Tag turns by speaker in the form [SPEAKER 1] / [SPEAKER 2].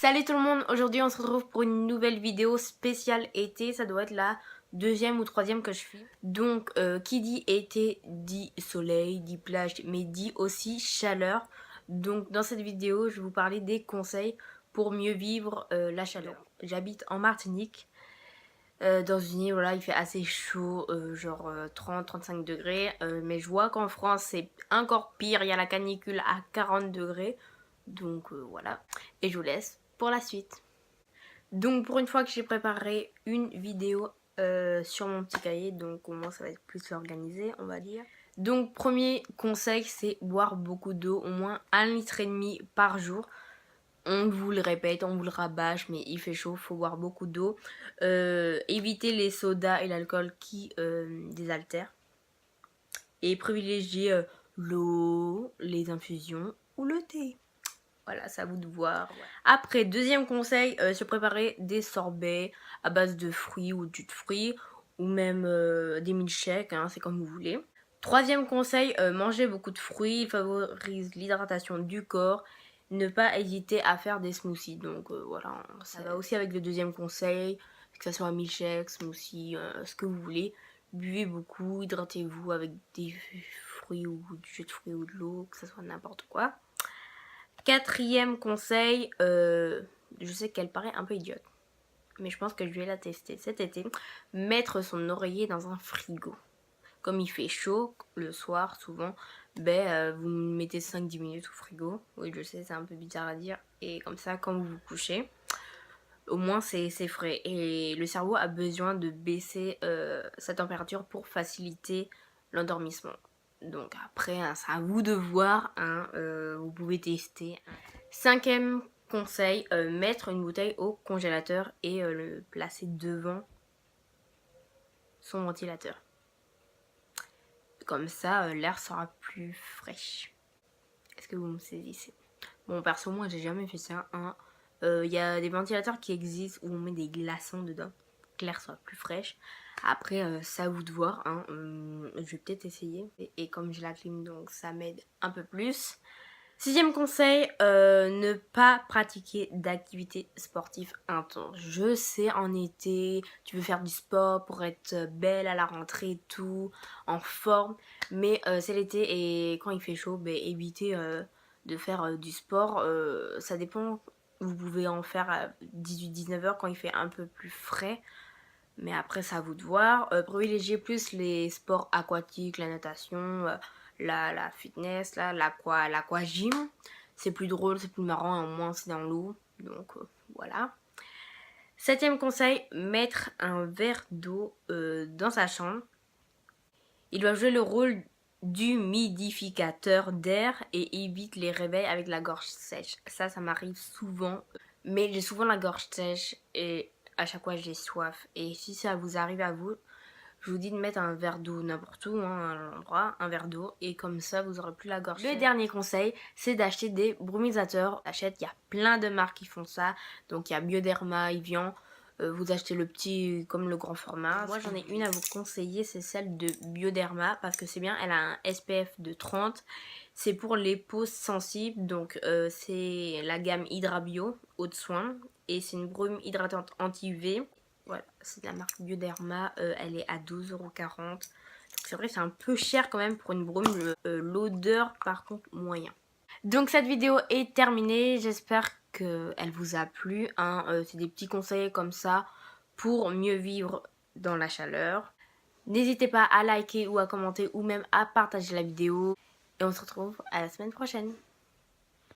[SPEAKER 1] Salut tout le monde, aujourd'hui on se retrouve pour une nouvelle vidéo spéciale été, ça doit être la deuxième ou troisième que je filme. Donc qui dit été dit soleil, dit plage, mais dit aussi chaleur. Donc dans cette vidéo je vais vous parler des conseils pour mieux vivre la chaleur. J'habite en Martinique, dans une île, voilà, il fait assez chaud, genre 30-35 degrés, mais je vois qu'en France c'est encore pire, il y a la canicule à 40 degrés. Donc voilà, et je vous laisse pour la suite. Donc pour une fois que j'ai préparé une vidéo sur mon petit cahier, donc au moins ça va être plus organisé, on va dire. Donc premier conseil, c'est boire beaucoup d'eau, au moins 1,5 litre par jour. On vous le répète, on vous le rabâche, mais il fait chaud, faut boire beaucoup d'eau. Évitez les sodas et l'alcool qui désaltèrent. Et privilégiez l'eau, les infusions ou le thé. Voilà, c'est à vous de voir. Après, deuxième conseil, se préparer des sorbets à base de fruits ou de jus de fruits, ou même des milkshakes, hein, c'est comme vous voulez. Troisième conseil, manger beaucoup de fruits, il favorise l'hydratation du corps. Ne pas hésiter à faire des smoothies. Donc voilà, ça va aussi avec le deuxième conseil, que ce soit un milkshake, smoothie, ce que vous voulez. Buvez beaucoup, hydratez-vous avec des fruits ou du jus de fruits ou de l'eau, que ce soit n'importe quoi. Quatrième conseil, je sais qu'elle paraît un peu idiote, mais je pense que je vais la tester cet été. Mettre son oreiller dans un frigo. Comme il fait chaud le soir souvent, vous mettez 5-10 minutes au frigo. Oui, je sais, c'est un peu bizarre à dire. Et comme ça, quand vous vous couchez, au moins c'est frais. Et le cerveau a besoin de baisser sa température pour faciliter l'endormissement. Donc après, hein, c'est à vous de voir, hein, vous pouvez tester. Cinquième conseil, mettre une bouteille au congélateur et le placer devant son ventilateur. Comme ça, l'air sera plus fraîche. Est-ce que vous me saisissez? Bon, perso, moi, j'ai jamais fait ça. Hein. Y a des ventilateurs qui existent où on met des glaçons dedans. Que l'air soit plus fraîche. Après, c'est à vous de voir. Hein. Je vais peut-être essayer. Et comme j'ai la clim, donc ça m'aide un peu plus. Sixième conseil, ne pas pratiquer d'activités sportives intenses. Je sais, en été, tu veux faire du sport pour être belle à la rentrée et tout, en forme. Mais c'est l'été et quand il fait chaud, évitez de faire du sport. Ça dépend, vous pouvez en faire à 18-19 heures quand il fait un peu plus frais. Mais après, c'est à vous de voir. Privilégiez plus les sports aquatiques, la natation, la fitness, l'aquagym. C'est plus drôle, c'est plus marrant et au moins c'est dans l'eau. Donc voilà. Septième conseil, mettre un verre d'eau dans sa chambre. Il doit jouer le rôle d'humidificateur d'air et évite les réveils avec la gorge sèche. Ça m'arrive souvent. Mais j'ai souvent la gorge sèche et à chaque fois j'ai soif. Et si ça vous arrive à vous, je vous dis de mettre un verre d'eau n'importe où, hein, à l'endroit, un verre d'eau, et comme ça vous aurez plus la gorge sèche. Le dernier conseil, c'est d'acheter des brumisateurs. Il y a plein de marques qui font ça. Donc il y a Bioderma, Evian. Vous achetez le petit comme le grand format. Moi j'en ai une à vous conseiller, c'est celle de Bioderma parce que c'est bien, elle a un SPF de 30. C'est pour les peaux sensibles, donc c'est la gamme Hydra Bio, eau de soin. Et c'est une brume hydratante anti-UV. Voilà, c'est de la marque Bioderma, elle est à 12,40 €. C'est vrai, c'est un peu cher quand même pour une brume. L'odeur par contre moyen. Donc cette vidéo est terminée, j'espère qu'elle vous a plu. Hein. C'est des petits conseils comme ça pour mieux vivre dans la chaleur. N'hésitez pas à liker ou à commenter ou même à partager la vidéo. Et on se retrouve à la semaine prochaine.